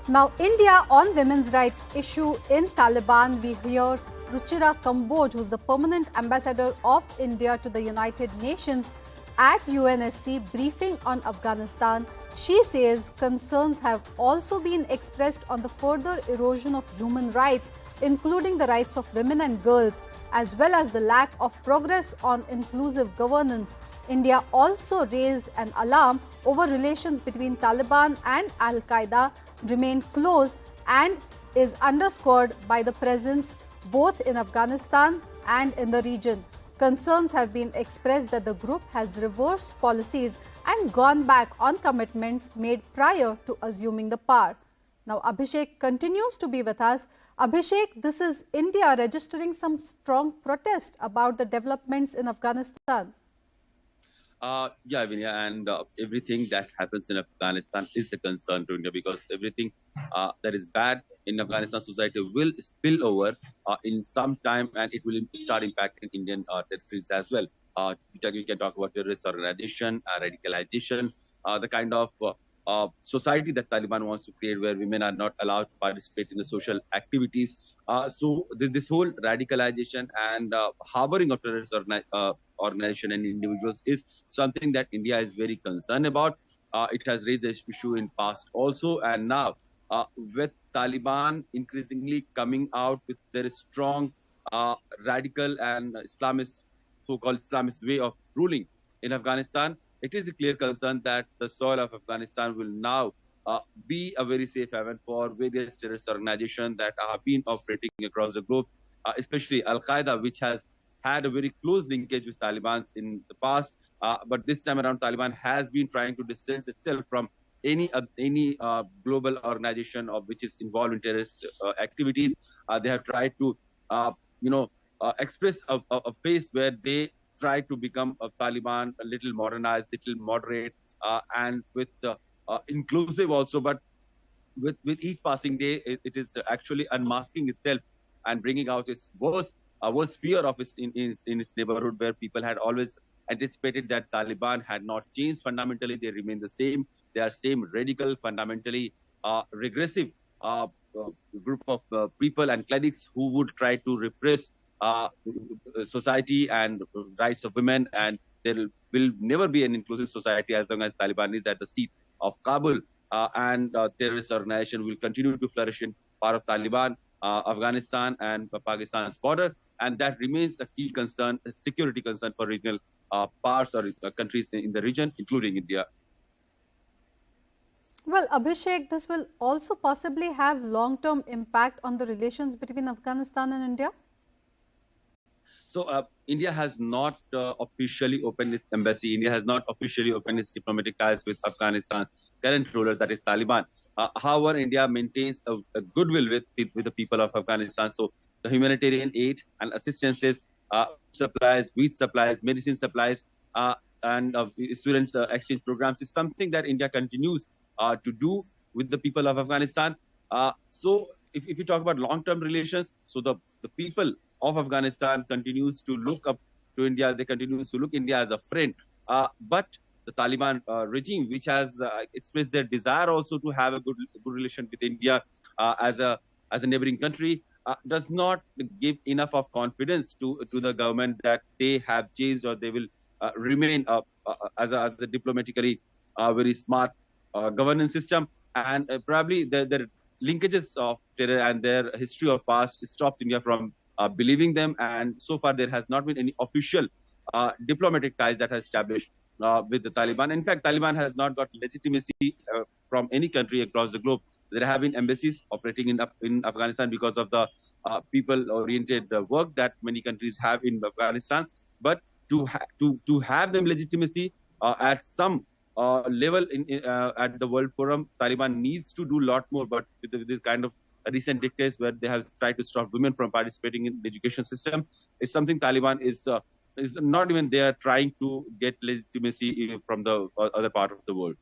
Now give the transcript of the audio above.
Now, India on women's rights issue in Taliban, we hear Ruchira Kamboj, who is the permanent ambassador of India to the United Nations at UNSC, briefing on Afghanistan. She says concerns have also been expressed on the further erosion of human rights, including the rights of women and girls, as well as the lack of progress on inclusive governance. India also raised an alarm over relations between Taliban and Al-Qaeda remain close and is underscored by the presence both in Afghanistan and in the region. Concerns have been expressed that the group has reversed policies and gone back on commitments made prior to assuming the power. Now, Abhishek continues to be with us. Abhishek, this is India registering some strong protest about the developments in Afghanistan. Yeah, Vinaya, and everything that happens in Afghanistan is a concern to India because everything that is bad in Afghanistan society will spill over in some time, and it will start impacting Indian territories as well. We can talk about terrorist organization, radicalization, the kind of society that Taliban wants to create, where women are not allowed to participate in the social activities. This whole radicalization and harboring of terrorist organization and individuals is something that India is very concerned about. It has raised this issue in past also, and now with Taliban increasingly coming out with their strong radical and Islamist, so-called Islamist way of ruling in Afghanistan, it is a clear concern that the soil of Afghanistan will now be a very safe haven for various terrorist organizations that have been operating across the globe, especially Al-Qaeda, which has had a very close linkage with Taliban in the past. But this time around, Taliban has been trying to distance itself from any global organization of which is involved in terrorist activities. They have tried to, express a face where they try to become a Taliban, a little modernized, little moderate, and with inclusive also. But with each passing day, it is actually unmasking itself and bringing out its worst fear of in its neighborhood, where people had always anticipated that Taliban had not changed fundamentally. They remain the same. They are same radical, fundamentally regressive group of people and clerics who would try to repress society and rights of women. And there will never be an inclusive society as long as Taliban is at the seat of Kabul. And terrorist organization will continue to flourish in part of Taliban, Afghanistan and Pakistan's border. And that remains a key concern, a security concern for regional parts or countries in the region, including India. Well, Abhishek, this will also possibly have long-term impact on the relations between Afghanistan and India? So India has not officially opened its embassy. India has not officially opened its diplomatic ties with Afghanistan's current ruler, that is Taliban. However, India maintains a goodwill with the people of Afghanistan. So the humanitarian aid and assistances, supplies, wheat supplies, medicine supplies, and students exchange programs is something that India continues to do with the people of Afghanistan. So if you talk about long-term relations, so the people of Afghanistan continues to look up to India. They continue to look India as a friend. But the Taliban regime, which has expressed their desire also to have a good relation with India as a neighboring country, does not give enough of confidence to the government that they have changed or they will remain as a diplomatically very smart governance system. And probably their linkages of terror and their history of past stops India from believing them. And so far, there has not been any official diplomatic ties that has established with the Taliban. In fact, Taliban has not got legitimacy from any country across the globe. There have been embassies operating in Afghanistan because of the people-oriented work that many countries have in Afghanistan. But to have them legitimacy at some level at the World Forum, Taliban needs to do a lot more. But with this kind of recent dictates where they have tried to stop women from participating in the education system, is something Taliban is not even there trying to get legitimacy from the other part of the world.